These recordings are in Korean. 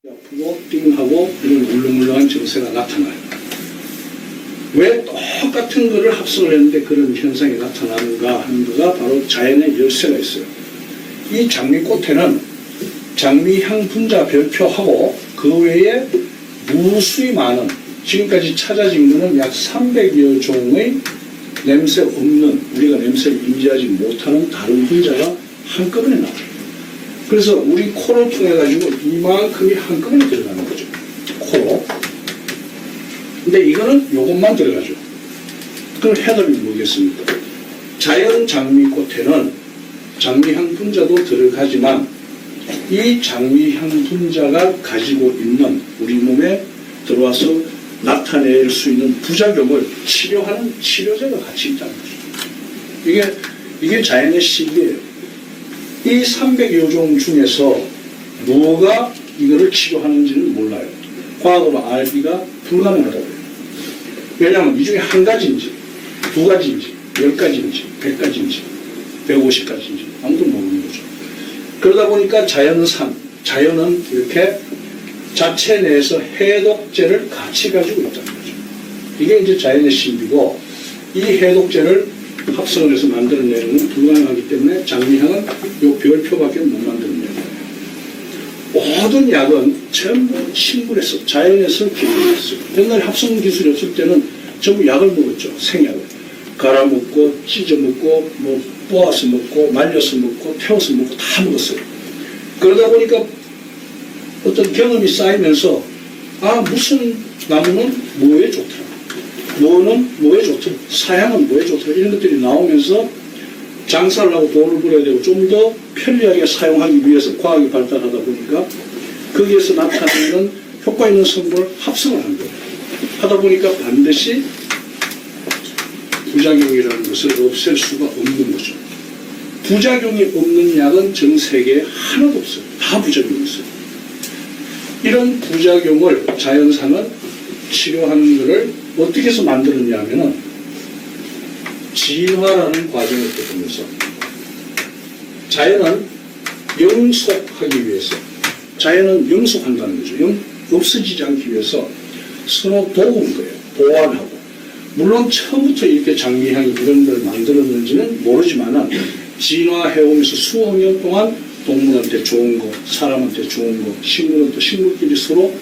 아프고 띵하고 이런 울렁울렁한 증세가 나타나요. 왜 똑같은 거를 합성을 했는데 그런 현상이 나타나는가 하는 거가 바로 자연의 열쇠가 있어요. 이 장미꽃에는 장미향 분자 별표하고 그 외에 무수히 많은, 지금까지 찾아진 거는 약 300여 종의 냄새 없는, 우리가 냄새를 인지하지 못하는 다른 분자가 한꺼번에 나와요. 그래서 우리 코를 통해 가지고 이만큼이 한꺼번에 들어가는 거죠. 코로. 근데 이거는 요것만 들어가죠. 그럼 해답이 뭐겠습니까? 자연 장미꽃에는 장미향 분자도 들어가지만 이 장미향 분자가 가지고 있는 우리 몸에 들어와서 나타낼 수 있는 부작용을 치료하는 치료제가 같이 있다는 거죠. 이게 자연의 신비예요. 이 300여 종 중에서 뭐가 이거를 치료하는지는 몰라요. 과학으로 알기가 불가능하다고 해요. 왜냐하면 이 중에 한 가지인지, 두 가지인지, 10가지인지, 100가지인지, 150가지인지 아무도 모르는 거죠. 그러다 보니까 자연은 이렇게 자체 내에서 해독제를 같이 가지고 있다는 거죠. 이게 이제 자연의 신비고, 이 해독제를 합성을 해서 만들어내는 건 불가능하기 때문에 장미향은 요 별표밖에 못 만들어내는 거예요. 모든 약은 전부 식물에서, 자연에서 기술했어요. 옛날에 합성 기술이 없을 때는 전부 약을 먹었죠. 생약을. 갈아 먹고, 찢어 먹고, 뭐 뽑아서 먹고, 말려서 먹고, 태워서 먹고 다 먹었어요. 그러다 보니까 어떤 경험이 쌓이면서 무슨 나무는 뭐에 좋더라, 뭐는 뭐에 좋더라, 사양은 뭐에 좋더라, 이런 것들이 나오면서 장사를 하고 돈을 벌어야 되고 좀 더 편리하게 사용하기 위해서 과학이 발달하다 보니까 거기에서 나타나는 효과 있는 성분을 합성을 한 거예요. 하다 보니까 반드시 부작용이라는 것을 없앨 수가 없는 거죠. 부작용이 없는 약은 전 세계에 하나도 없어요. 다 부작용이 있어요. 이런 부작용을 자연사는 치료하는 것을 어떻게 해서 만들었냐 하면은 진화라는 과정을 거치면서, 자연은 영속하기 위해서, 자연은 영속한다는 거죠. 없어지지 않기 위해서 서로 도운 거예요. 보완하고. 물론 처음부터 이렇게 장미향이 이런 걸 만들었는지는 모르지만은 진화해오면서 수억 년 동안 동물한테 좋은 거, 사람한테 좋은 거, 식물은 또 식물끼리 서로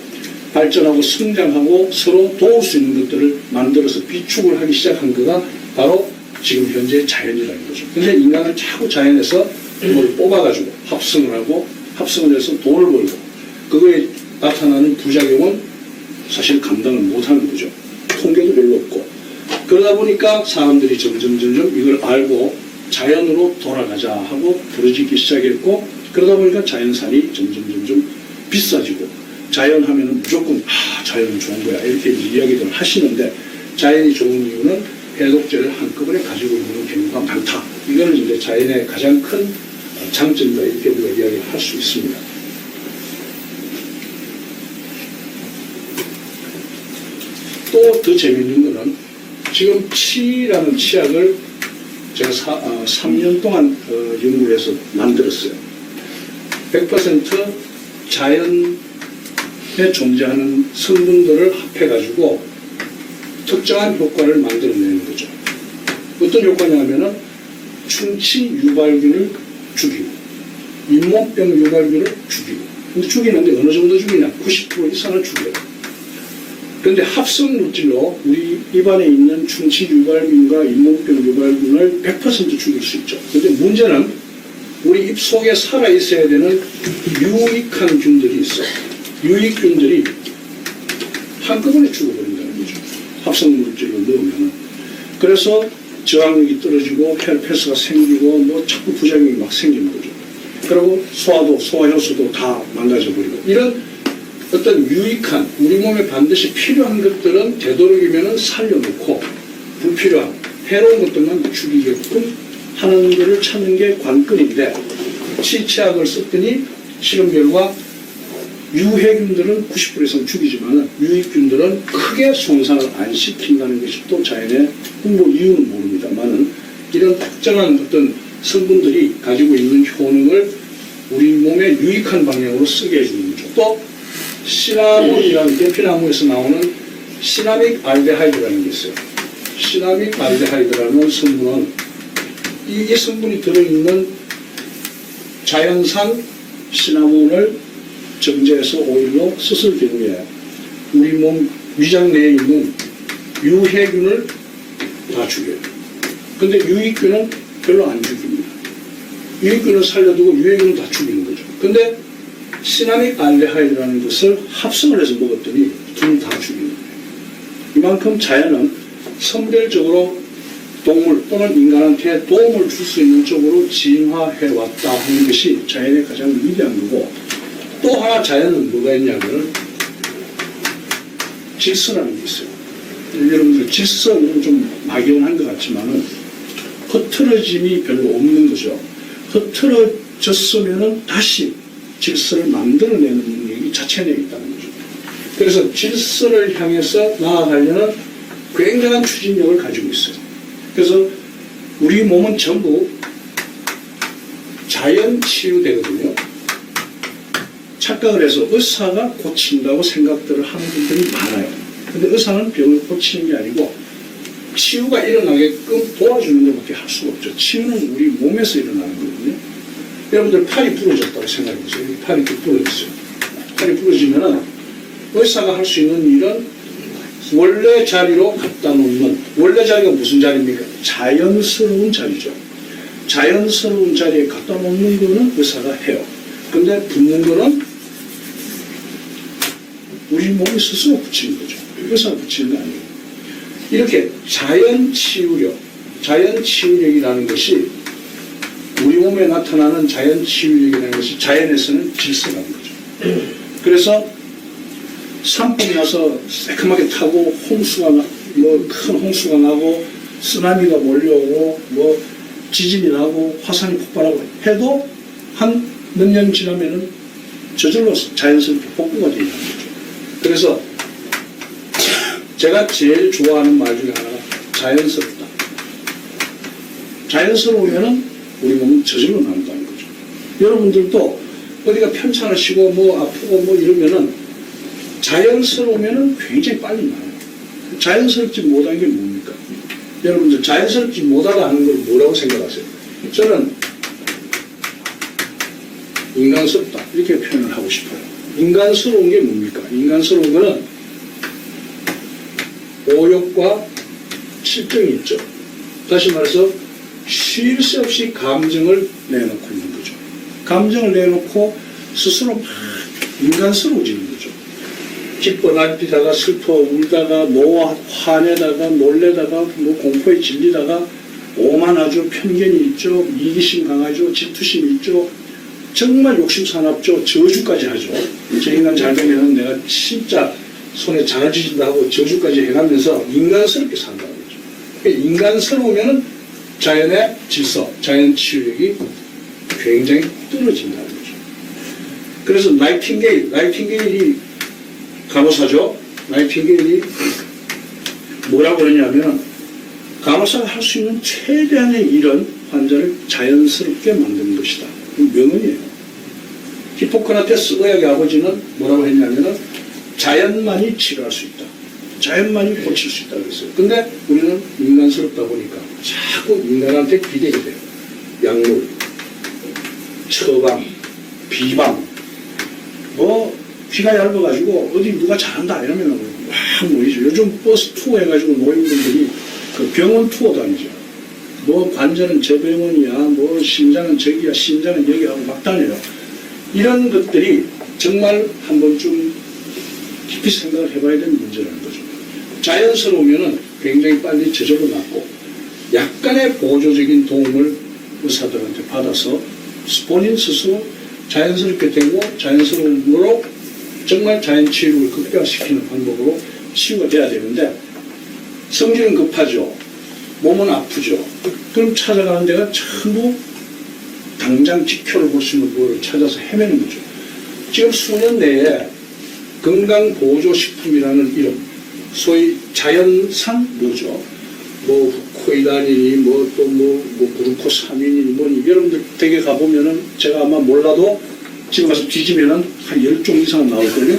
발전하고 성장하고 서로 도울 수 있는 것들을 만들어서 비축을 하기 시작한 거가 바로 지금 현재 자연이라는 거죠. 근데 인간은 자꾸 자연에서 뭘 뽑아가지고 합성을 하고, 합성을 해서 돈을 벌고, 그거에 나타나는 부작용은 사실 감당을 못하는 거죠. 통계도 별로 없고. 그러다 보니까 사람들이 점점 이걸 알고 자연으로 돌아가자 하고 부르짖기 시작했고, 그러다 보니까 자연산이 점점 비싸지고, 자연 하면은 무조건 자연은 좋은 거야 이렇게 이야기들 하시는데, 자연이 좋은 이유는 해독제를 한꺼번에 가지고 있는 경우가 많다. 이거는 이제 자연의 가장 큰 장점이다 이렇게 우리가 이야기를 할 수 있습니다. 또 더 재미있는 거는 지금 치라는 치약을 제가 3년 동안 연구해서 만들었어요. 100% 자연에 존재하는 성분들을 합해가지고 특정한 효과를 만들어내는 거죠. 어떤 효과냐면은 충치 유발균을 죽이고, 잇몸병 유발균을 죽이고. 근데 죽이는데 어느 정도 죽이냐? 90% 이상을 죽여요. 그런데 합성 물질로 우리 입안에 있는 충치 유발균과 잇몸병 유발균을 100% 죽일 수 있죠. 그런데 문제는 우리 입 속에 살아있어야 되는 유익한 균들이 있어요. 유익균들이 한꺼번에 죽어버린다는 거죠. 합성 물질로 넣으면. 그래서 저항력이 떨어지고 헬페스가 생기고 뭐 자꾸 부작용이 막 생기는 거죠. 그리고 소화도, 소화효소도 다 망가져버리고, 이런 어떤 유익한, 우리 몸에 반드시 필요한 것들은 되도록이면 살려놓고 불필요한 해로운 것들만 죽이게끔 하는 것을 찾는 게 관건인데, 치약을 썼더니 실험 결과 유해균들은 90% 이상 죽이지만 유익균들은 크게 손상을 안 시킨다는 것이 또 자연의 뭐 이유는 모릅니다만은, 이런 특정한 어떤 성분들이 가지고 있는 효능을 우리 몸에 유익한 방향으로 쓰게 해주는 거죠. 또 시나몬이라는 계피나무에서 나오는 시나믹 알데하이드라는 게 있어요. 시나믹 알데하이드라는 성분은 이 성분이 들어있는 자연산 시나몬을 정제해서 오일로 수술 경우에 우리 몸 위장 내에 있는 유해균을 다 죽여요. 근데 유익균은 별로 안 죽입니다. 유익균을 살려두고 유해균은 다 죽이는 거죠. 근데 시나믹 알데하이드라는 것을 합성을 해서 먹었더니 둘 다 죽이는 거예요. 이만큼 자연은 선별적으로 동물 또는 인간한테 도움을 줄 수 있는 쪽으로 진화해 왔다 하는 것이 자연의 가장 위대한 거고, 또 하나 자연은 뭐가 있냐면 질서라는 게 있어요. 여러분들 질서는 좀 막연한 것 같지만은 흐트러짐이 별로 없는 거죠. 흐트러졌으면은 다시 질서를 만들어내는 능력이 자체 내에 있다는 거죠. 그래서 질서를 향해서 나아가려는 굉장한 추진력을 가지고 있어요. 그래서 우리 몸은 전부 자연 치유되거든요. 착각을 해서 의사가 고친다고 생각들을 하는 분들이 많아요. 근데 의사는 병을 고치는 게 아니고 치유가 일어나게끔 도와주는 것밖에 할 수가 없죠. 치유는 우리 몸에서 일어나는 거거든요. 여러분들 팔이 부러졌다고 생각해 보세요. 팔이 쭉 부러졌어요. 팔이 부러지면은 의사가 할 수 있는 일은 원래 자리로 갖다 놓는, 원래 자리가 무슨 자리입니까? 자연스러운 자리죠. 자연스러운 자리에 갖다 놓는 거는 의사가 해요. 근데 붙는 거는 우리 몸이 스스로 붙이는 거죠. 의사가 붙이는 거 아니에요. 이렇게 자연 치유력이라는 것이 우리 몸에 나타나는 자연 치유력이라는 것이 자연에서는 질서라는 거죠. 그래서 산불이 나서 새카맣게 타고 큰 홍수가 나고 쓰나미가 몰려오고 뭐 지진이 나고 화산이 폭발하고 해도 한 몇 년 지나면은 저절로 자연스럽게 복구가 되는 거죠. 그래서 제가 제일 좋아하는 말 중에 하나가 자연스럽다. 자연스러우면은 우리 몸은 저절로 나온다는 거죠. 여러분들도 어디가 편찮으시고 뭐 아프고 뭐 이러면은 자연스러우면은 굉장히 빨리 나요. 자연스럽지 못한 게 뭡니까? 여러분들 자연스럽지 못하다 하는 걸 뭐라고 생각하세요? 저는 인간스럽다 이렇게 표현을 하고 싶어요. 인간스러운 게 뭡니까? 인간스러운 거는 오욕과 실정이 있죠. 다시 말해서 쉴 새 없이 감정을 내놓고 있는 거죠. 감정을 내놓고 스스로 막 인간스러워지는 거죠. 기뻐 날뛰다가 슬퍼 울다가 화내다가 놀래다가 뭐 공포에 질리다가 오만하죠. 편견이 있죠. 이기심 강하죠. 질투심이 있죠. 정말 욕심 사납죠. 저주까지 하죠. 저 인간 잘 되면 내가 진짜 손에 자라지진다 하고 저주까지 해가면서 인간스럽게 산다는 거죠. 그러니까 인간스러우면 자연의 질서, 자연 치유력이 굉장히 떨어진다는 거죠. 그래서 나이팅게일이 간호사죠. 나이팅게일이 뭐라고 그러냐면 간호사가 할 수 있는 최대한의 일은 환자를 자연스럽게 만드는 것이다. 명언이에요. 히포크라테스 의학의 아버지는 뭐라고 했냐면은 자연만이 치료할 수 있다. 자연만이 고칠 수 있다고 했어요. 근데 우리는 인간스럽다 보니까 자꾸 인간한테 기대게 돼요. 약물, 처방, 비방, 뭐 귀가 얇아가지고 어디 누가 잘한다 이러면 막 모이죠. 요즘 버스 투어 해가지고 노인분들이 그 병원 투어 다니죠. 뭐 관절은 저 병원이야, 뭐 심장은 저기야, 심장은 여기 하고 막 다녀요. 이런 것들이 정말 한 번쯤 깊이 생각을 해봐야 되는 문제라는 거죠. 자연스러우면은 굉장히 빨리 저절로 낫고 약간의 보조적인 도움을 의사들한테 받아서 본인 스스로 자연스럽게 되고 자연스러움으로 정말 자연 치유를 극대화시키는 방법으로 치유가 돼야 되는데 성질은 급하죠. 몸은 아프죠. 그럼 찾아가는 데가 전부 당장 지표를 볼 수 있는 거를 찾아서 헤매는 거죠. 지금 수년 내에 건강보조식품이라는 이름, 소위 자연산 뭐죠? 뭐 코이단이니 뭐 또 뭐 그루코사민이니 뭐니 여러분들 댁에 가보면은 제가 아마 몰라도 지금 와서 뒤지면은 한 10종 이상은 나올걸요?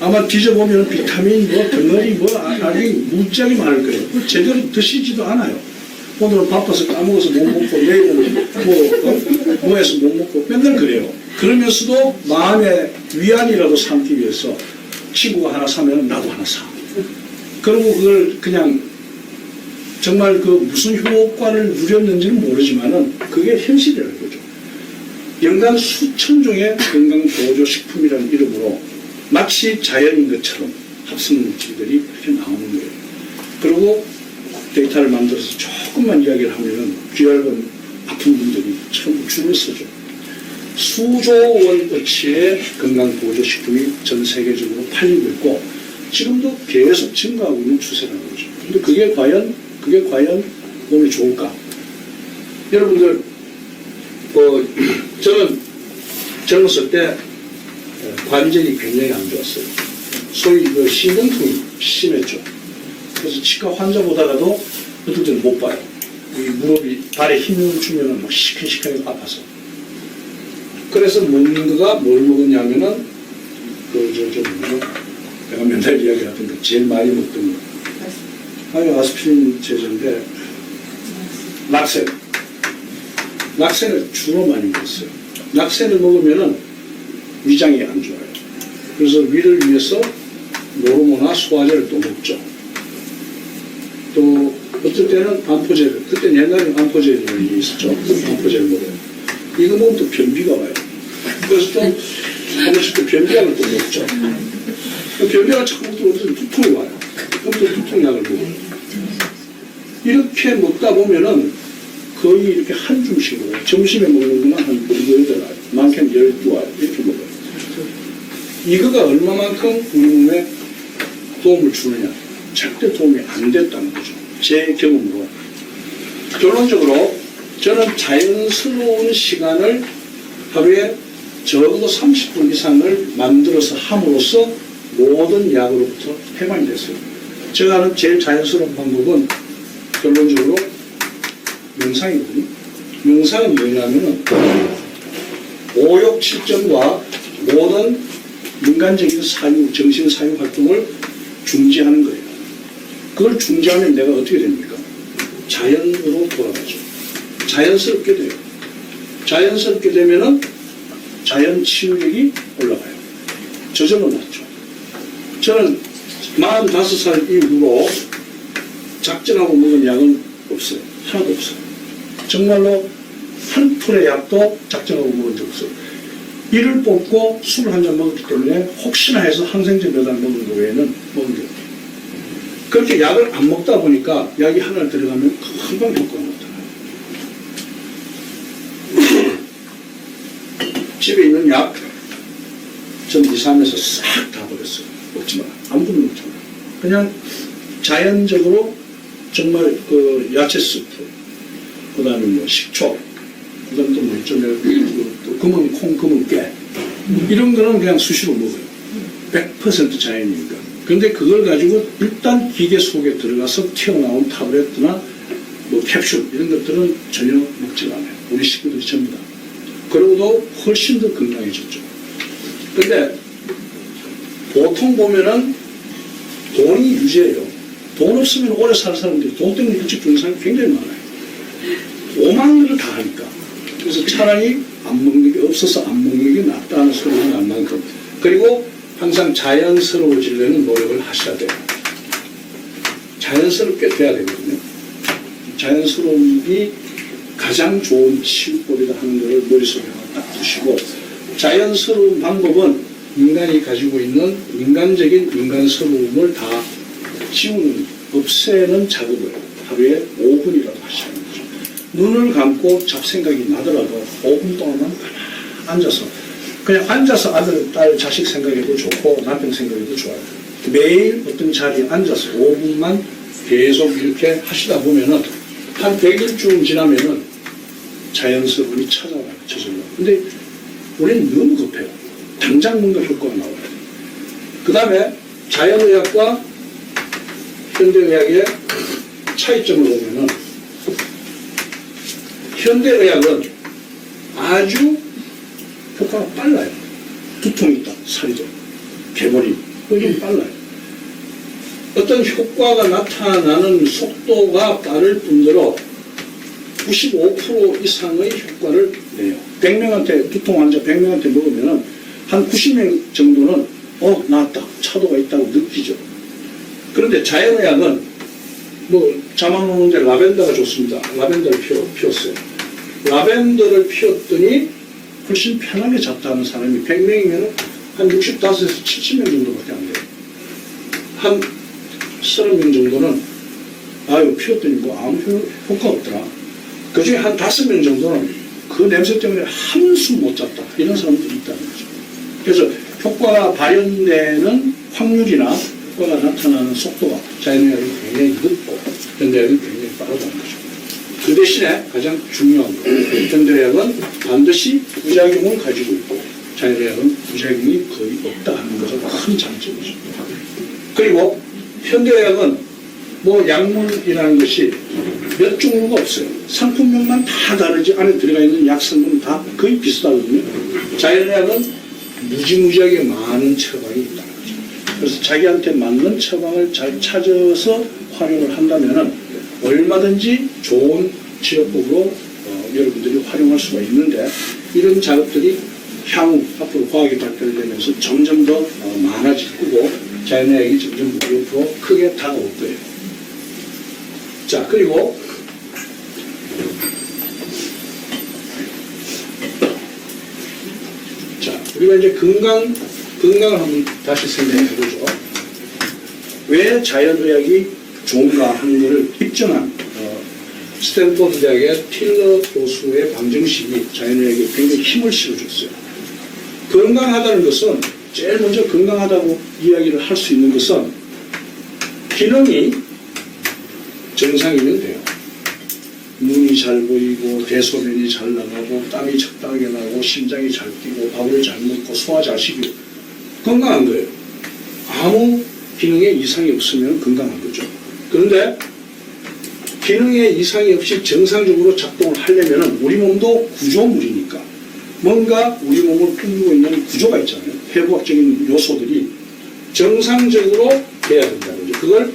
아마 뒤져보면 비타민, 덩어리, 아주 무지하게 많을 거예요. 제대로 드시지도 않아요. 오늘은 바빠서 까먹어서 못 먹고, 내일은 뭐 해서 못 먹고, 맨날 그래요. 그러면서도 마음의 위안이라도 삼기 위해서 친구가 하나 사면 나도 하나 사. 그리고 그걸 그냥 정말 그 무슨 효과를 누렸는지는 모르지만은 그게 현실이라는 거죠. 연간 수천 종의 건강보조식품이라는 이름으로 마치 자연인 것처럼 합성물질들이 이렇게 나오는 거예요. 그리고 데이터를 만들어서 조금만 이야기를 하면은 귀얇은 아픈 분들이 전부 줄을 서죠. 수조 원어치의 건강보조식품이 전 세계적으로 팔리고 있고 지금도 계속 증가하고 있는 추세라는 거죠. 근데 그게 과연 몸에 좋을까? 여러분들, 저는 젊었을 때 관절이 굉장히 안 좋았어요. 소위 신경통이 심했죠. 그래서 치과 환자 보다가도 어떨 때는 못 봐요. 이 무릎이 발에 힘을 주면 막 시큰시큰하게 아파서. 그래서 먹는 거가 뭘 먹었냐면은 내가 맨날 이야기하던 거 제일 많이 먹던 거 아스피린 제조인데 락센을 주로 많이 먹었어요. 락센을 먹으면은 위장이 안 좋아요. 그래서 위를 위해서 노르모나 소화제를 또 먹죠. 또 어떨 때는 암포제를, 그때 옛날에 암포제를 있었죠. 암포제를 먹어요. 이거 먹으면 또 변비가 와요. 그래서 또 한 번씩 또 변비약을 또 먹죠. 변비약을 자꾸 먹고 어디서 두통이 와요. 그럼 또 두통약을 먹어요. 이렇게 먹다 보면은 거의 이렇게 한 줌씩으로 점심에 먹는 거는 한 8알, 많게는 12알 이렇게 먹어요. 이거가 얼마만큼 우리 몸에 도움을 주느냐? 절대 도움이 안 됐다는 거죠. 제 경험으로. 결론적으로 저는 자연스러운 시간을 하루에 적어도 30분 이상을 만들어서 함으로써 모든 약으로부터 해방이 됐어요. 제가 하는 제일 자연스러운 방법은 결론적으로 명상이거든요. 명상은 뭐냐면은 5, 6, 7점과 모든 인간적인 사유, 정신 사유 활동을 중지하는 거예요. 그걸 중지하면 내가 어떻게 됩니까? 자연으로 돌아가죠. 자연스럽게 돼요. 자연스럽게 되면은 자연 치유력이 올라가요. 저절로 낫죠. 저는 45살 이후로 작정하고 먹은 약은 없어요. 하나도 없어요. 정말로 한 풀의 약도 작정하고 먹은 적 없어요. 이를 뽑고 술을 한 잔 먹었기 때문에 혹시나 해서 항생제 몇 알 먹은 거 외에는 먹은 게 없어요. 그렇게 약을 안 먹다 보니까 약이 하나 들어가면 금방 효과가 나타나요. 집에 있는 약 전 2, 3에서 싹 다 버렸어요. 먹지 마라. 아무것도 먹지 마라. 그냥 자연적으로 정말 그 야채 스프, 그 다음에 뭐 식초, 그 다음에 또 뭐 있죠. 또 검은 콩, 검은 깨. 이런 거는 그냥 수시로 먹어요. 100% 자연이니까. 그런데 그걸 가지고 일단 기계 속에 들어가서 튀어나온 타블렛이나 뭐 캡슐 이런 것들은 전혀 먹지 않아요. 우리 식구들이 전부 다. 그러고도 훨씬 더 건강해졌죠. 근데 보통 보면은 돈이 유죄예요. 돈 없으면 오래 살 사람들이 돈 때문에 일찍 죽는 사람이 굉장히 많아요. 오만 일을 다 하니까. 그래서 차라리 안 먹는 게 없어서 안 먹는 게 낫다는 소리는 안 만큼. 그리고 항상 자연스러워지려는 노력을 하셔야 돼요. 자연스럽게 돼야 되거든요. 자연스러움이 가장 좋은 치유법이다 하는 것을 머릿속에 딱 두시고, 자연스러운 방법은 인간이 가지고 있는 인간적인 인간스러움을 다 지우는, 없애는 작업을 하루에 5분이라도 하시는 거죠. 눈을 감고 잡생각이 나더라도 5분 동안만 앉아서, 그냥 앉아서 아들, 딸, 자식 생각해도 좋고 남편 생각해도 좋아요. 매일 어떤 자리에 앉아서 5분만 계속 이렇게 하시다 보면은 한 100일쯤 지나면은 자연스러움이 찾아와요, 저절로. 근데 우리는 너무 급해요. 당장 뭔가 효과가 나와요. 그 다음에 자연의학과 현대의학의 차이점을 보면은, 현대의학은 아주 효과가 빨라요. 두통이 있다, 살이도, 개버림, 이게 빨라요. 어떤 효과가 나타나는 속도가 빠를 뿐더러 95% 이상의 효과를 내요. 100명한테, 두통 환자 100명한테 먹으면 한 90명 정도는 나았다, 차도가 있다고 느끼죠. 그런데 자연의학은 자막 오는데 라벤더가 좋습니다. 라벤더를 피웠어요. 라벤더를 피웠더니 훨씬 편하게 잤다는 사람이 100명이면 한 65에서 70명 정도밖에 안 돼요. 한 30명 정도는 피웠더니 아무 효과 없더라. 그 중에 한 5명 정도는 그 냄새 때문에 한숨 못 잤다. 이런 사람들이 있다는 거죠. 그래서 효과가 발현되는 확률이나 효과가 나타나는 속도가 자연의학이 굉장히 늦고 현대의학은 굉장히 빠르다는 거죠. 그 대신에 가장 중요한 거, 현대의학은 반드시 부작용을 가지고 있고 자연의학은 부작용이 거의 없다 하는 것은 큰 장점이죠. 그리고 현대의학은 약물이라는 것이 몇 종류가 없어요. 상품명만 다 다르지 안에 들어가 있는 약성분은 다 거의 비슷하거든요. 자연의학은 무지무지하게 많은 처방이 있다는 거죠. 그래서 자기한테 맞는 처방을 잘 찾아서 활용을 한다면 얼마든지 좋은 치료법으로 여러분들이 활용할 수가 있는데 이런 작업들이 향후 앞으로 과학이 발달되면서 점점 더 많아질 거고 자연의학이 점점 우리 옆으로 크게 다가올 거예요. 자, 그리고 우리가 이제 건강을 한번 다시 생각해 보죠. 왜 자연의학이 좋은가 하는 것을 입증한 스탠포드 대학의 틸러 교수의 방정식이 자연의학에 굉장히 힘을 실어줬어요. 건강하다는 것은 제일 먼저 건강하다고 이야기를 할 수 있는 것은 기능이 정상이면 돼요. 눈이 잘 보이고 대소변이 잘 나가고 땀이 적당하게 나고 심장이 잘 뛰고 밥을 잘 먹고 소화 잘 시키고 건강한 거예요. 아무 기능에 이상이 없으면 건강한 거죠. 그런데 기능에 이상이 없이 정상적으로 작동을 하려면 우리 몸도 구조물이니까 뭔가 우리 몸을 꾸미고 있는 구조가 있잖아요. 해부학적인 요소들이 정상적으로 돼야 된다는 거죠. 그걸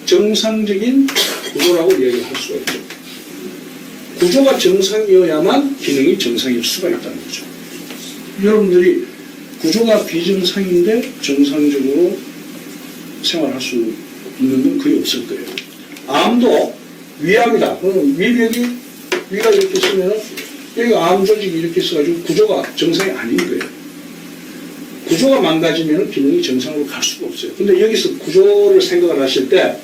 정상적인 구조라고 얘기할 수가 있죠. 구조가 정상이어야만 기능이 정상일 수가 있다는 거죠. 여러분들이 구조가 비정상인데 정상적으로 생활할 수 있는 건 거의 없을 거예요. 암도 위암이다. 그러면 위가 이렇게 있으면 여기 암 조직이 이렇게 있어가지고 구조가 정상이 아닌 거예요. 구조가 망가지면 기능이 정상으로 갈 수가 없어요. 근데 여기서 구조를 생각을 하실 때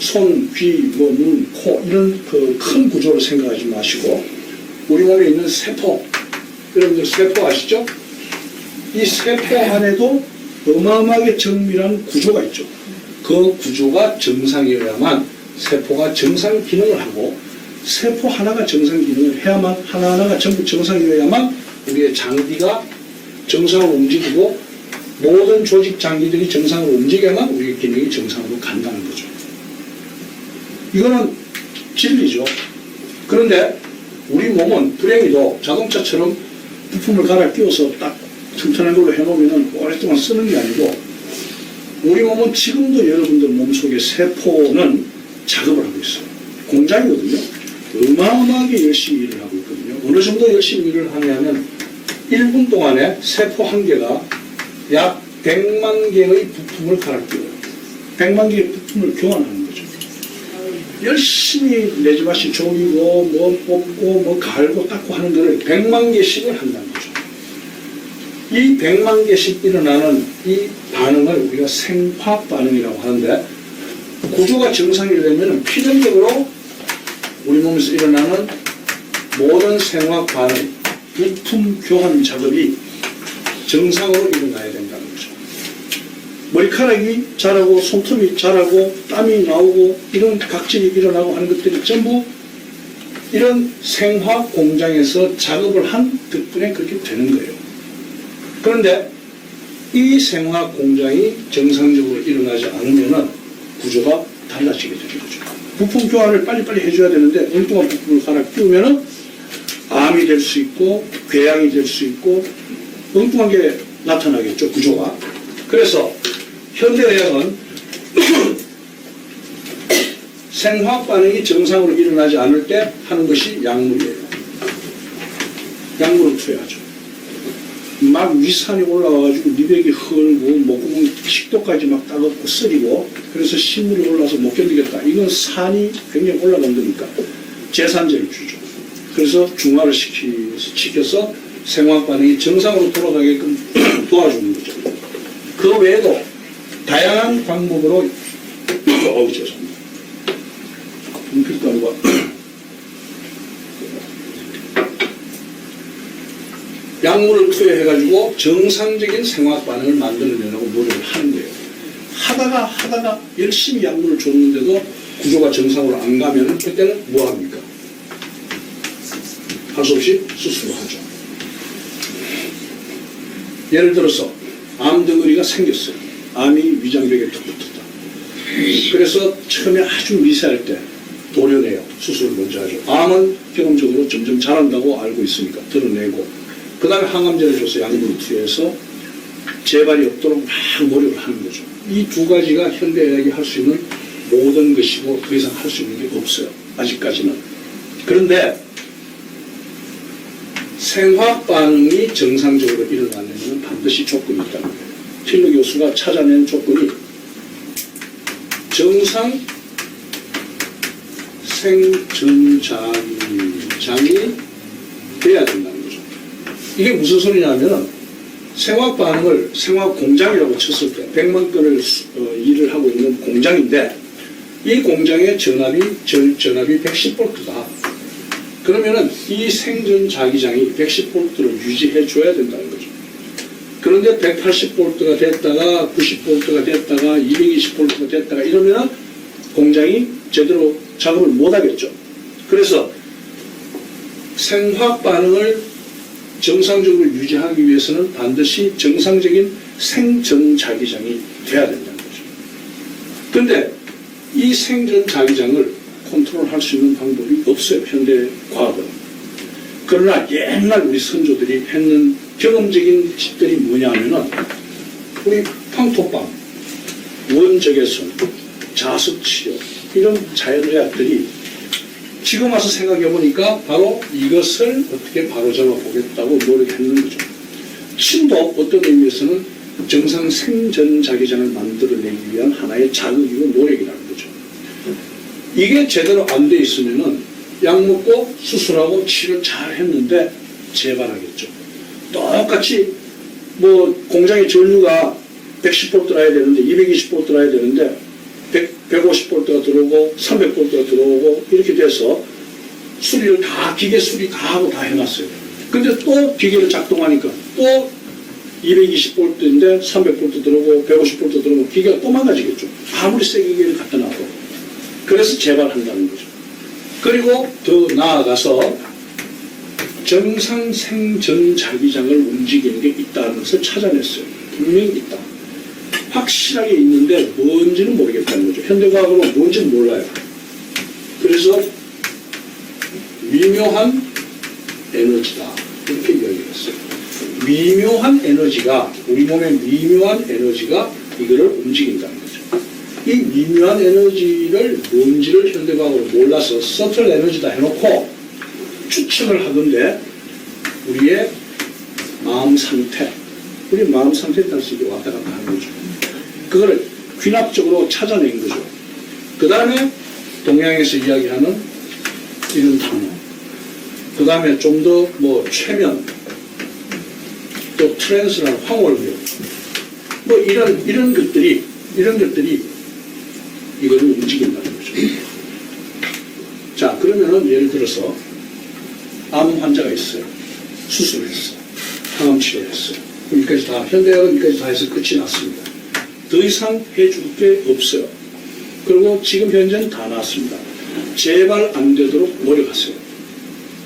손, 귀, 눈, 코 이런 그 큰 구조를 생각하지 마시고 우리 몸에 있는 세포, 여러분들 세포 아시죠? 이 세포 안에도 어마어마하게 정밀한 구조가 있죠. 그 구조가 정상이어야만 세포가 정상 기능을 하고 세포 하나가 정상 기능을 해야만 하나하나가 전부 정상이어야만 우리의 장기가 정상으로 움직이고 모든 조직 장기들이 정상으로 움직여야만 우리의 기능이 정상으로 간다는 거죠. 이거는 진리죠. 그런데 우리 몸은 불행히도 자동차처럼 부품을 갈아 끼워서 딱 튼튼한 걸로 해놓으면 오랫동안 쓰는 게 아니고 우리 몸은 지금도 여러분들 몸속의 세포는 작업을 하고 있어요. 공장이거든요. 어마어마하게 열심히 일을 하고 있거든요. 어느 정도 열심히 일을 하냐면 1분 동안에 세포 한 개가 약 100만 개의 부품을 갈아 끼워요. 100만 개의 부품을 교환하는 거죠. 열심히 내지마시 조이고 뽑고 갈고 닦고 하는 거를 100만 개씩을 한다는 거죠. 이 100만 개씩 일어나는 이 반응을 우리가 생화학 반응이라고 하는데 구조가 정상이려면 필연적으로 우리 몸에서 일어나는 모든 생화학 반응, 부품 교환 작업이 정상으로 일어나야 된다는 거죠. 머리카락이 자라고 손톱이 자라고 땀이 나오고 이런 각질이 일어나고 하는 것들이 전부 이런 생화학 공장에서 작업을 한 덕분에 그렇게 되는 거예요. 그런데 이 생화학 공장이 정상적으로 일어나지 않으면 구조가 달라지게 되는 거죠. 부품 교환을 빨리빨리 해줘야 되는데 오랫동안 부품을 갈아 끼우면 암이 될 수 있고 궤양이 될 수 있고 엉뚱한 게 나타나겠죠, 구조가. 그래서 현대의학은 생화학 반응이 정상으로 일어나지 않을 때 하는 것이 약물이에요. 약물을 투여하죠. 막 위산이 올라와가지고 미백이 헐고 목구멍 식도까지 막 따갑고 쓰리고 그래서 신물이 올라서 못 견디겠다. 이건 산이 굉장히 올라간다니까 제산제를 주죠. 그래서 중화를 시켜서 생화학 반응이 정상으로 돌아가게끔 도와주는 거죠. 그 외에도 다양한 방법으로 죄송합니다. 필가루가 약물을 투여해가지고 정상적인 생화학 반응을 만들어내려고 노력을 하는 거예요. 하다가 열심히 약물을 줬는데도 구조가 정상으로 안 가면 그때는 뭐 합니까? 할 수 없이 수술을 하죠. 예를 들어서 암덩어리가 생겼어요. 암이 위장벽에 툭 붙었다. 그래서 처음에 아주 미세할 때 도려내요. 수술을 먼저 하죠. 암은 경험적으로 점점 자란다고 알고 있으니까 드러내고 그 다음에 항암제를 줘서 약물을 투여해서 재발이 없도록 막 노력을 하는 거죠. 이 두 가지가 현대의학이 할 수 있는 모든 것이고 더 이상 할 수 있는 게 없어요. 아직까지는. 그런데 생화학 반응이 정상적으로 일어나려면 반드시 조건이 있다는 거예요. 틸러 교수가 찾아낸 조건이 정상 생전자기장이 돼야 된다는 거죠. 이게 무슨 소리냐면 생화학 반응을 생화학 공장이라고 쳤을 때 100만 건을 일을 하고 있는 공장인데 이 공장의 전압이 110볼트다. 그러면은 이 생전자기장이 110볼트를 유지해 줘야 된다는 거죠. 그런데 180볼트가 됐다가 90볼트가 됐다가 220볼트가 됐다가 이러면은 공장이 제대로 작업을 못 하겠죠. 그래서 생화학 반응을 정상적으로 유지하기 위해서는 반드시 정상적인 생전자기장이 돼야 된다는 거죠. 그런데 이 생전자기장을 컨트롤할 수 있는 방법이 없어요. 현대 과학은. 그러나 옛날 우리 선조들이 했는 경험적인 집들이 뭐냐 하면은 우리 황토방, 원적외선, 자석치료 이런 자연의학들이 지금 와서 생각해 보니까 바로 이것을 어떻게 바로잡아 보겠다고 노력했는 거죠. 침도 어떤 의미에서는 정상 생전자기장을 만들어내기 위한 하나의 자극이고 노력이라는 거죠. 이게 제대로 안 돼 있으면은 약 먹고 수술하고 치료 잘 했는데 재발하겠죠. 똑같이 뭐 공장의 전류가 110V 들어야 되는데 220V 들어야 되는데 150V가 들어오고 300V가 들어오고 이렇게 돼서 수리를 다 기계 수리 다 하고 다 해놨어요. 근데 또 기계를 작동하니까 또 220V인데 300V 들어오고 150V 들어오고 기계가 또 망가지겠죠. 아무리 세 기계를 갖다 놔도. 그래서 재발한다는 거죠. 그리고 더 나아가서 정상 생전자기장을 움직이는 게 있다는 것을 찾아냈어요. 분명히 있다. 확실하게 있는데 뭔지는 모르겠다는 거죠. 현대과학으로 뭔지는 몰라요. 그래서 미묘한 에너지다. 이렇게 이야기를 했어요. 미묘한 에너지가, 우리 몸의 미묘한 에너지가 이거를 움직인다는 거죠. 이 미묘한 에너지를 뭔지를 현대과학으로 몰라서 서틀 에너지다 해놓고 추측을 하던데 우리의 마음 상태, 우리 마음 상태에 따라서 이게 왔다 갔다 하는 거죠. 그거를 귀납적으로 찾아낸 거죠. 그 다음에 동양에서 이야기하는 이런 단어, 그 다음에 좀 더 뭐 최면, 또 트랜스라는 황홀묘, 뭐 이런 것들이 이거를 움직인다는 거죠. 자, 그러면은 예를 들어서 암 환자가 있어요. 수술을 했어요. 항암 치료를 했어요. 여기까지 다, 현대학은 여기까지 다 해서 끝이 났습니다. 더 이상 해줄 게 없어요. 그리고 지금 현재는 다 나왔습니다. 재발 안 되도록 노력하세요.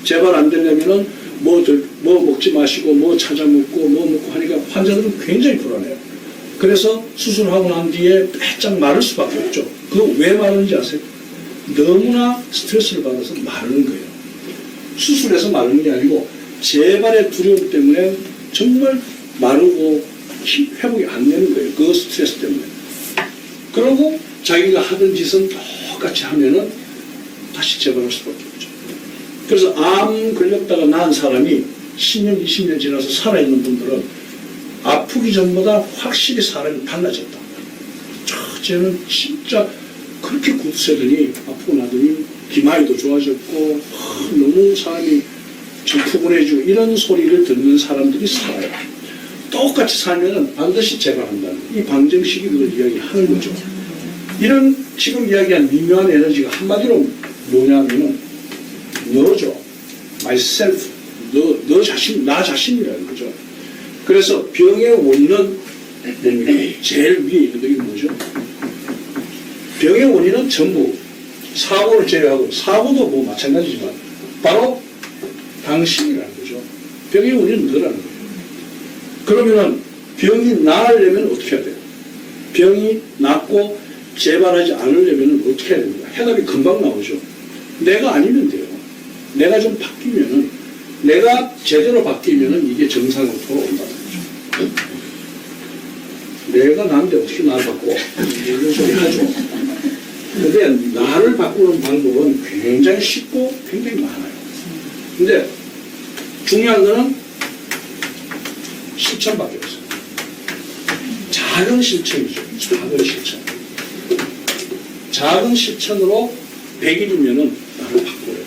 재발 안 되려면은 뭐 먹지 마시고 뭐 찾아 먹고 뭐 먹고 하니까 환자들은 굉장히 불안해요. 그래서 수술하고 난 뒤에 빼짝 마를 수밖에 없죠. 그거 왜 마르는지 아세요? 너무나 스트레스를 받아서 마르는 거예요. 수술해서 마르는 게 아니고 재발의 두려움 때문에 정말 마르고 회복이 안 되는 거예요. 그 스트레스 때문에. 그러고 자기가 하던 짓은 똑같이 하면은 다시 재발할 수밖에 없죠. 그래서 암 걸렸다가 난 사람이 10년, 20년 지나서 살아있는 분들은 아프기 전보다 확실히 사람이 달라졌다. 쟤는 진짜 그렇게 굳세더니 아프고 나더니 기마이도 좋아졌고 너무 사람이 좀 푸근해지고 이런 소리를 듣는 사람들이 살아요. 똑같이 살면은 반드시 재발한다는 이 방정식이 그걸 이야기하는 거죠. 이런 지금 이야기한 미묘한 에너지가 한마디로 뭐냐면은 너죠. myself. 너 자신, 나 자신이라는 거죠. 그래서 병의 원인은 뭡니까? 제일 위에 있는 게 뭐죠? 병의 원인은 전부 사고를 제외하고 사고도 뭐 마찬가지지만 바로 당신이라는 거죠. 병의 원인은 너라는 거예요. 그러면은 병이 나으려면 어떻게 해야 돼요? 병이 낫고 재발하지 않으려면 어떻게 해야 됩니까? 해답이 금방 나오죠. 내가 아니면 돼요. 내가 좀 바뀌면은, 내가 제대로 바뀌면은 이게 정상으로 돌아온다는 거죠. 내가 나인데 어떻게 나를 바꿔? 이런 소리 하죠. 근데 나를 바꾸는 방법은 굉장히 쉽고 굉장히 많아요. 근데 중요한 거는 실천밖에 없어요. 작은 실천이죠. 작은 실천. 작은 실천으로 100일이면은 나를 바꿔요.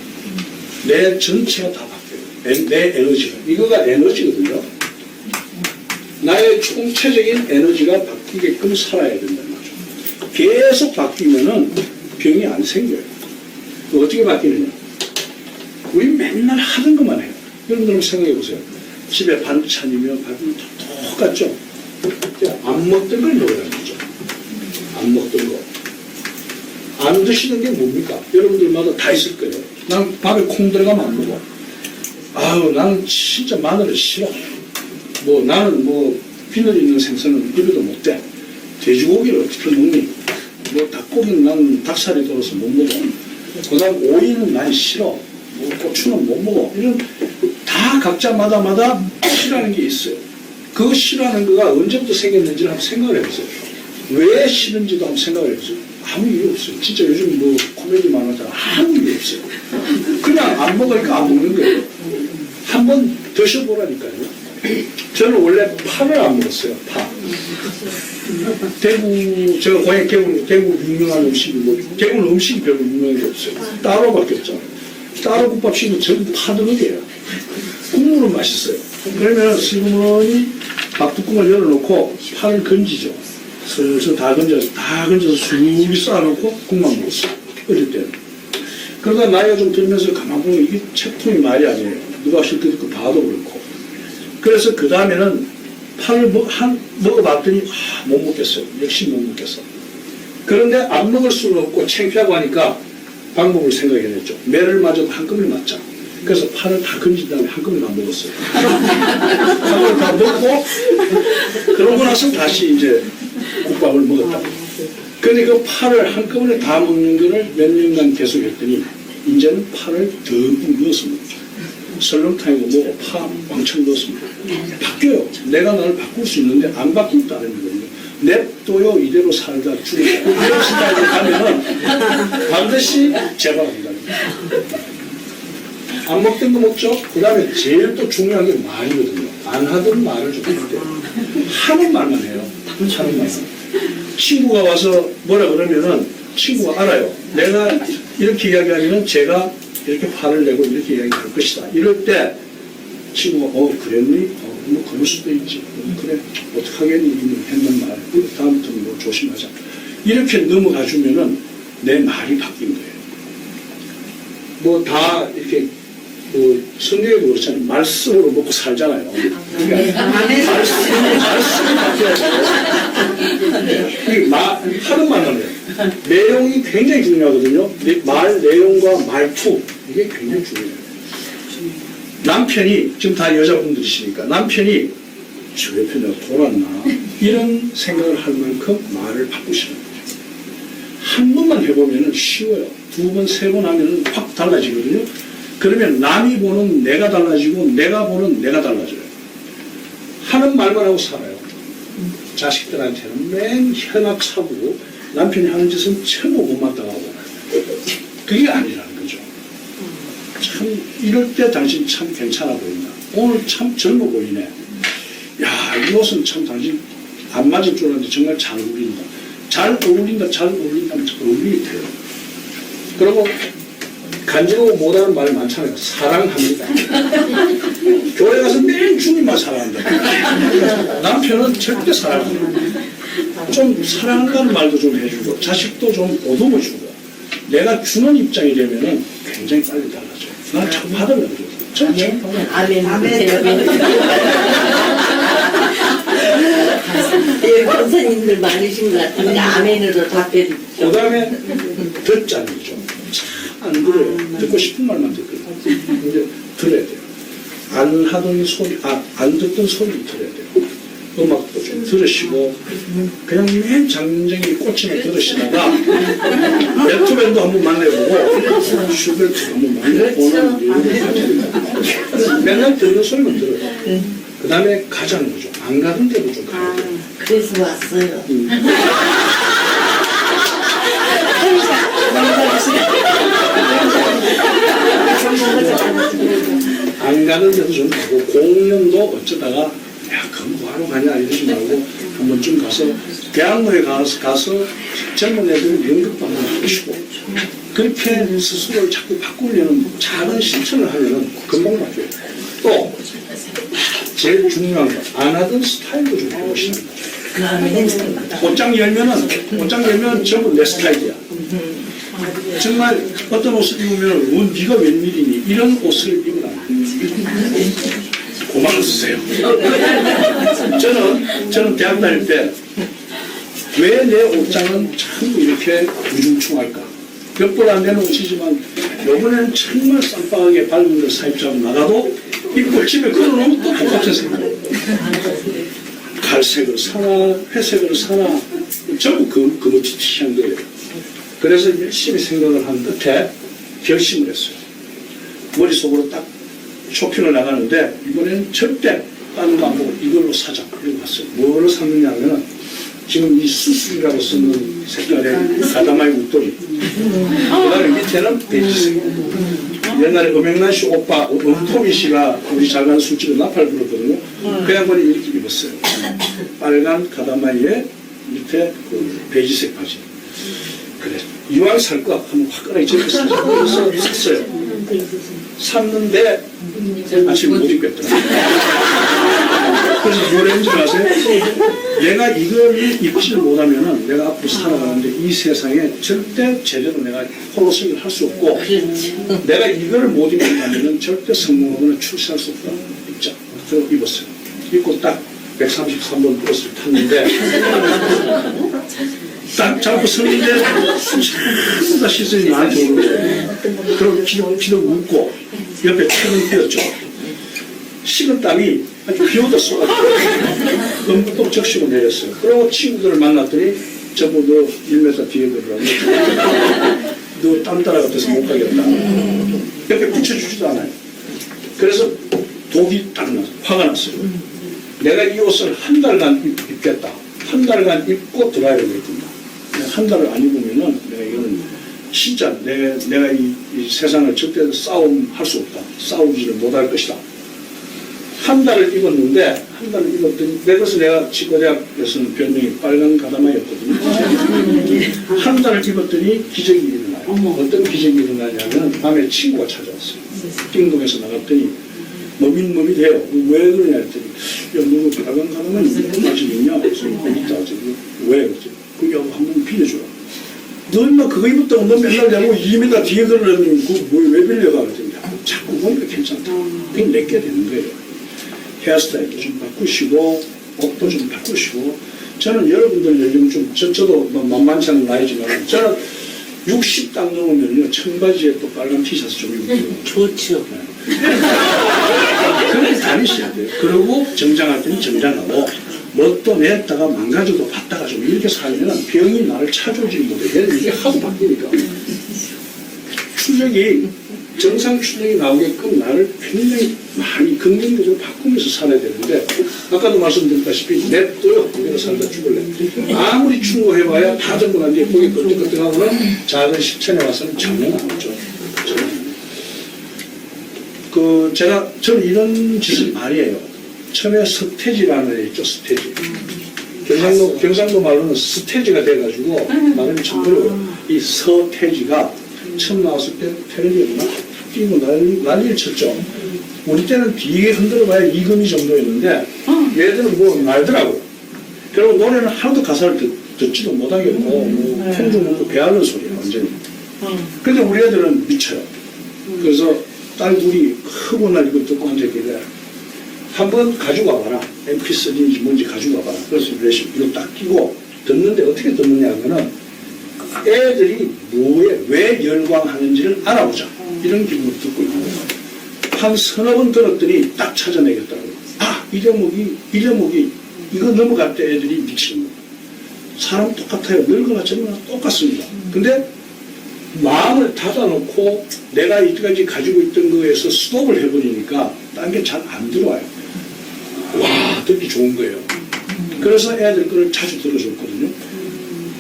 내 전체가 다 바뀌어요. 내 에너지가. 이거가 에너지거든요. 나의 총체적인 에너지가 바뀌게끔 살아야 된다는 거죠. 계속 바뀌면은 병이 안 생겨요. 어떻게 바뀌느냐? 우리 맨날 하던 것만 해요. 여러분들 생각해 보세요. 집에 반찬이며 밥이 똑같죠? 안 먹던 걸 먹으라는 거죠. 안 먹던 거. 안 드시는 게 뭡니까? 여러분들마다 다 있을 거예요. 난 밥에 콩 들어가면 안 먹어. 아유, 나는 진짜 마늘을 싫어. 나는 비늘 있는 생선은 입에도 못 대. 돼지고기를 어떻게 먹니? 닭고기는 난 닭살이 들어서 못 먹어. 그 다음 오이는 난 싫어. 고추는 못 먹어. 이런 다 각자마다 싫어하는 게 있어요. 그 싫어하는 거가 언제부터 생겼는지를 한번 생각을 해보세요. 왜 싫은지도 한번 생각을 해보세요. 아무 이유 없어요. 진짜 요즘 코미디 만화잖아. 아무 이유 없어요. 그냥 안 먹으니까 안 먹는 거예요. 한번 드셔보라니까요. 저는 원래 파를 안 먹었어요. 파. 대구, 제가 고향 대구 유명한 음식이고, 대구는 음식이 별로 유명한 게 없어요. 따로밖에 없잖아요. 따로 국밥식은 전부 파도둑이에요. 국물은 맛있어요. 그러면 시어머니 밥뚜껑을 열어놓고 파를 건지죠. 슬슬 다 건져서 수기 쌓아놓고 국만 먹었어요. 어릴 때는. 그러다 나이가 좀 들면서 가만 보면 이게 채통이 말이 아니에요. 누가 실컷 듣고 봐도 그렇고. 그래서 그 다음에는 파를 먹어봤더니 못 먹겠어요. 역시 못 먹겠어. 그런데 안 먹을 수는 없고 창피하고 하니까 방법을 생각해냈죠. 매를 맞아도 한꺼번에 맞자. 그래서 파를 다 건진 다음에 한꺼번에 다 먹었어요. 한꺼번에 다 먹고 그러고 나서 다시 이제 국밥을 먹었다. 그런데 그 파를 한꺼번에 다 먹는 거를 몇 년간 계속 했더니 이제는 파를 듬뿍 넣어서 먹죠. 설렁탕이고 뭐고 파 왕창 넣어서 먹어요. 바뀌어요. 내가 나를 바꿀 수 있는데 안 바꾼다는 거예요. 냅둬요 이대로 살다 죽어요. 이런 스타일로 가면은 반드시 재발합니다. 안 먹던 거 먹죠? 그 다음에 제일 또 중요한 게 말이거든요. 안 하던 말을 좀 해야 돼요. 하는 말만 해요. 하는 말만. 친구가 와서 뭐라 그러면은 친구가 알아요. 내가 이렇게 이야기하면은 제가 이렇게 화를 내고 이렇게 이야기할 것이다. 이럴 때 친구가 그랬니? 뭐 그럴 수도 있지. 그래 어떡하겠니? 했는 말. 다음부터는 뭐 조심하자. 이렇게 넘어가 주면은 내 말이 바뀐 거예요. 뭐 다 이렇게 성경에도 그렇잖아요. 말씀으로 먹고 살잖아요. 그러니까 말씀이 바뀌어야 하는 말은 내용이 굉장히 중요하거든요. 말 내용과 말투 이게 굉장히 중요해요. 남편이 지금 다 여자분들이시니까 남편이 저 옆에 내가 돌았나 이런 생각을 할 만큼 말을 바꾸시는 거죠. 한 번만 해보면 쉬워요. 두 번, 세 번 하면 확 달라지거든요. 그러면 남이 보는 내가 달라지고 내가 보는 내가 달라져요. 하는 말만 하고 살아요. 자식들한테는 맨 혈압 차고 남편이 하는 짓은 전부 못마땅하고 그게 아니라는 거죠. 참 이럴 때 당신 참 괜찮아 보인다. 오늘 참 젊어 보이네. 야, 이 옷은 참 당신 안 맞을 줄 알았는데 정말 잘 어울린다. 잘 어울린다, 잘 어울린다면 어울리게 돼요. 그리고 간지러워 못하는 말 많잖아요. 사랑합니다. 교회 가서 매일 주님만 사랑한다. 남편은 절대 사랑 안 해요. 좀 사랑한다는 말도 좀 해주고 자식도 좀 보듬어주고 내가 주는 입장이 되면은 굉장히 빨리 달라져요. 난 참 받으려고 그래요. 아멘. 예, 권사님들 많으신 것 같은데 아멘으로 답해주죠. 그 다음에 듣자니죠. 참 안 들어요. 듣고 싶은 말만 듣거든요. 근데 들어야 돼요. 안 하던 소리, 안 듣던 소리 들어야 돼요. 음악도 좀 들으시고 그냥 맨 장정이 꽂히면 들으시다가 베토벤도 한번 만나보고 슈베르트도 한번 만나보고 맨날 듣는 소리만 들어요. 그 다음에 가자는 거죠. 안 가는 데도 좀 가야 돼요. 그래서 왔어요. 안 가는 데도 좀 가고 공연도 어쩌다가 야 공부하러 가냐 이러지 말고 한 번쯤 가서 대학로에 가서 젊은 애들 연극도 한번 하시고 그렇게 스스로를 자꾸 바꾸려는 작은 실천을 하면은 금방 바뀌어요. 또 제일 중요한 거 안 하던 스타일도 좀 해보시는 거죠. 옷장 열면 전부 내 스타일이야. 정말 어떤 옷을 입으면 네가 웬일이니 이런 옷을 입으라. 고마워 쓰세요. 저는 대학 다닐 때 왜 내 옷장은 참 이렇게 우중충할까? 몇 번 안 되는 옷이지만 이번에는 정말 쌈박하게 밝은 걸 사입자고 나가도 입고 집에 걸어놓으면 또 똑같은 색깔. 갈색을 사나 회색을 사나 전부 그 멋이 튀한 거예요. 그래서 열심히 생각을 한 끝에 결심을 했어요. 머릿속으로 딱 쇼핑을 나가는데 이번에는 절대 다른 거 안 보고 이걸로 사자. 이러고 갔어요. 뭐를 샀느냐 하면은 지금 이 수술이라고 쓰는 색깔의 가다마이 웃돌이. 그 다음에 밑에는 베이지색. 옛날에 음행란씨 오빠, 은토미 씨가 우리 잘 가는 술집에 나팔 불었거든요. 그 양반이 이렇게 입었어요. 빨간 가다마이에 밑에 그 베이지색 바지. 그래. 이왕 살 거 한번 화끈하게 접었어요. 그래서 샀어요. 샀는데 아침 못 입겠더라. 그래서 뭘 했는지 아세요? 내가 이걸 입지를 못하면은 내가 앞으로 살아가는데 이 세상에 절대 제대로 내가 홀로서기를 할 수 없고 내가 이거를 못 입는다면은 절대 성공하거나 출세할 수 없다. 입자. 그래서 입었어요. 입고 딱 133번 버스를 탔는데 딱 잡고 서는데 다 시선이 나한테 오는 거예요. 그리고 기도 묻고 옆에 책을 띄었죠. 식은 땀이 아주 비 오다 쏟아지고 흠뻑 적시고 내렸어요. 그리고 친구들을 만났더니 전부 너 1m 뒤에 들으라고 너 땀 따라 같아서 못 가겠다. 옆에 붙여주지도 않아요. 그래서 독이 딱 나서 화가 났어요. 내가 이 옷을 한 달간 입겠다. 한 달간 입고 드라이를 했습니다. 한 달을 안 입으면은 내가 이거는 진짜 내가 이 세상을 절대 싸움할 수 없다. 싸우지를 못할 것이다. 한 달을 입었는데 한 달을 입었더니 그래서 내가 치과대학에서는 별명이 빨간 가다마였거든요. 한 달을 입었더니 기적이 일어나요. 어떤 기적이 일어나냐면 밤에 친구가 찾아왔어요. 띵동에서 나갔더니 머밋머밋해요. 왜 그러냐 했더니 야 너 빨간 가다마 입는 맛이 있냐? 그래서 있다. 왜? 그랬지? 그게 한번 빌려줘라. 너 인마 그거 입었다고 너 맨날 자고 2m 뒤에 걸으려면 그거 왜 빌려가? 그랬더니 자꾸 보니까 괜찮다. 그냥 내게 되는 거예요. 헤어스타일도 좀 바꾸시고 옷도 좀 바꾸시고 저는 여러분들 연령 좀 저도 만만치 않은 나이지만 저는 60 딱 넘으면요 청바지에 또 빨간 티셔츠 좀 입고 좋죠. 그렇게 다니셔야 돼요. 그리고 정장할 때는 정장하고 뭣도 냈다가 망가져도 받다가 좀 이렇게 살면 병이 나를 찾아오지 못해. 이게 하고 바뀌니까. 출력이 정상 출력이 나오게끔 나를 굉장히 많이 긍정적으로 바꾸면서 살아야 되는데 아까도 말씀드렸다시피 냅둬요. 거기서 살다 죽을래. 아무리 충고해봐야 다 전부 난 뒤에 고개 끄덕끄덕하고는 작은 실천에 와서는 전혀 안 오죠. 저는 이런 짓을 많이 해요. 처음에 서태지라는 애 있죠, 서태지. 경상도 말로는 스테지가 돼가지고 말하면 참 어려워요. 이 서태지가 처음 나왔을 때 텔레비전이나 뛰고 난리를 쳤죠. 우리 때는 비에 흔들어봐야 이금희 정도였는데 얘들은 뭐 날더라고요. 그리고 노래는 하나도 가사를 듣지도 못하겠고 뭐 풍중문도 배앓는 소리예요, 완전히. 근데 우리 애들은 미쳐요. 그래서 딸 둘이 크고 날 이거 듣고 앉아있길래 한번 가지고 와봐라. MP3인지 뭔지 가지고 와봐라. 그래서 이거 딱 끼고 듣는데 어떻게 듣느냐 하면은 애들이 왜 열광하는지를 알아보자. 이런 기분으로 듣고 있는 거예요. 한 서너 번 들었더니 딱 찾아내겠더라고요. 아, 이 대목이 이거 넘어갈 때 애들이 미치는 거예요. 사람 똑같아요. 늙거나 젊거나 똑같습니다. 근데 마음을 닫아놓고 내가 이때까지 가지고 있던 거에서 스톱을 해버리니까 딴 게 잘 안 들어와요. 와, 듣기 좋은 거예요. 그래서 애들 거를 자주 들어줬거든요.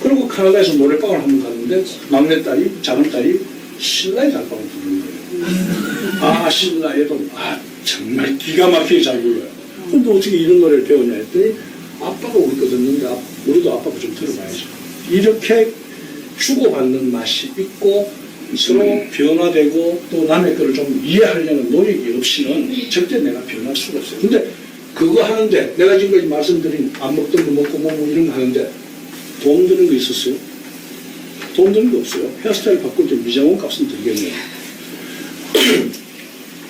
그리고 카나다에서 노래방을 한번 갔는데 막내딸이, 작은딸이 신라의 달방을 부르는 거예요. 아, 신라에도 정말 기가 막히게 잘 불러요. 근데 어떻게 이런 노래를 배우냐 했더니 아빠가 우리 거 듣는데 우리도 아빠 거 좀 들어봐야죠. 이렇게 주고받는 맛이 있고 서로 변화되고 또 남의 거를 좀 이해하려는 노력이 없이는 절대 내가 변할 수가 없어요. 근데 그거 하는데 내가 지금까지 말씀드린 안 먹던 거 먹고 뭐 이런 거 하는데 돈 드는 거 있었어요? 돈 드는 거 없어요. 헤어스타일 바꿀 때 미장원 값은 들겠네요.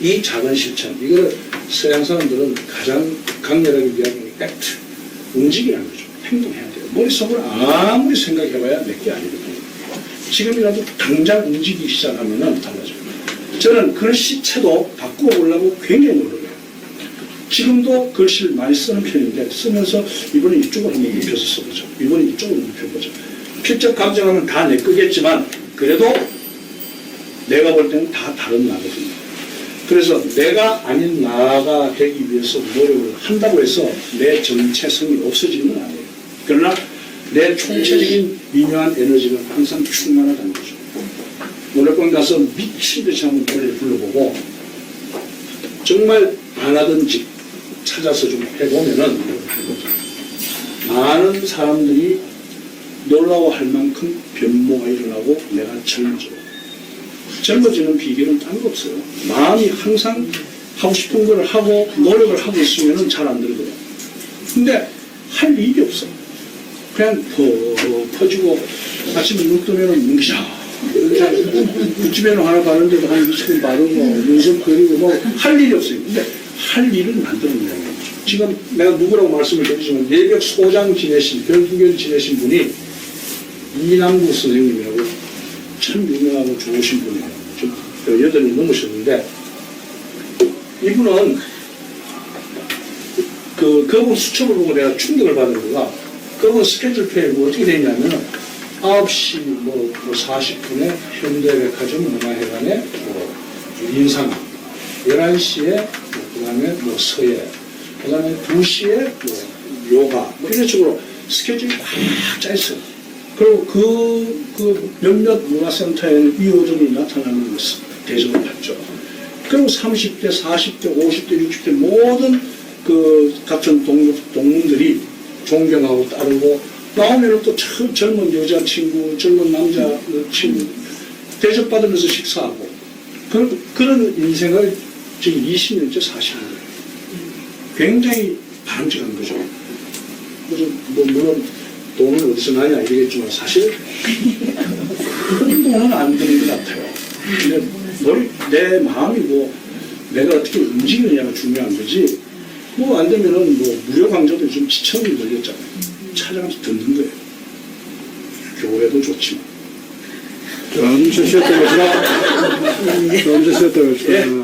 이 작은 실천, 이거를 서양 사람들은 가장 강렬하게 이야기하는 액트, 움직이라는 거죠. 행동해야 돼요. 머릿속으로 아무리 생각해봐야 몇 개 아니거든요. 지금이라도 당장 움직이기 시작하면은 달라져요. 저는 글씨체도 바꿔보려고 굉장히 노력해요. 지금도 글씨를 많이 쓰는 편인데 쓰면서 이번에 이쪽을 한번 눕혀서 써보죠. 이번에 이쪽을 눕혀보죠. 필적 감정하면 다 내 거겠지만 그래도 내가 볼 때는 다 다른 나거든요. 그래서 내가 아닌 나가 되기 위해서 노력을 한다고 해서 내 정체성이 없어지는 건 아니에요. 그러나 내 총체적인 미묘한 에너지는 항상 충만하다는 거죠. 노래방 가서 미친 듯이 한번 노래를 불러보고 정말 안 하던 집 찾아서 좀 해보면은 많은 사람들이 놀라워할 만큼 변모가 일어나고 내가 젊어지는 비결은 딴 거 없어요. 마음이 항상 하고 싶은 걸 하고 노력을 하고 있으면 잘 안 되거든요. 근데 할 일이 없어. 그냥 퍼지고 아침에 눈 뜨면은 눈기자. 집에는 하나 가는데도 한 20분 바르고 눈썹 그리고 뭐 할 일이 없어요. 근데 할 일을 만들어내는 거죠. 지금 내가 누구라고 말씀을 드리지만 예벽 소장 지내신 병기견 지내신 분이 이남구 선생님이라고 참 유명하고 좋으신 분이에요. 좀 8이 넘으셨는데 이분은 그분 수첩을 보고 내가 충격을 받은 거가 그분 스케줄표에 어떻게 되냐면은 9시 40분에 현대백화점 문화회관에 인상 11시에 그 다음에 서예 그 다음에 2시에 요가 이런 식으로 스케줄이 꽉 짜있어요. 그리고 그 몇몇 문화센터에는 이 어종이 나타나는 대접을 받죠. 그리고 30대, 40대, 50대, 60대 모든 같은 동문들이 존경하고 따르고 나오면 또 젊은 여자친구, 젊은 남자 친구 대접받으면서 식사하고 그런 인생을 지금 20년째 사시는 거예요. 굉장히 바람직한 거죠. 그래서 물론 돈은 어디서 나냐 이러겠지만 사실 큰 돈은 안 드는 것 같아요. 근데 내 마음이 내가 어떻게 움직이느냐가 중요한 거지 안 되면은 무료 강좌도 좀 지천이 걸렸잖아요. 찾아가서 듣는 거예요. 교회도 좋지만. 좀 쉬었다 오시라. 좀 쉬었다 오시라.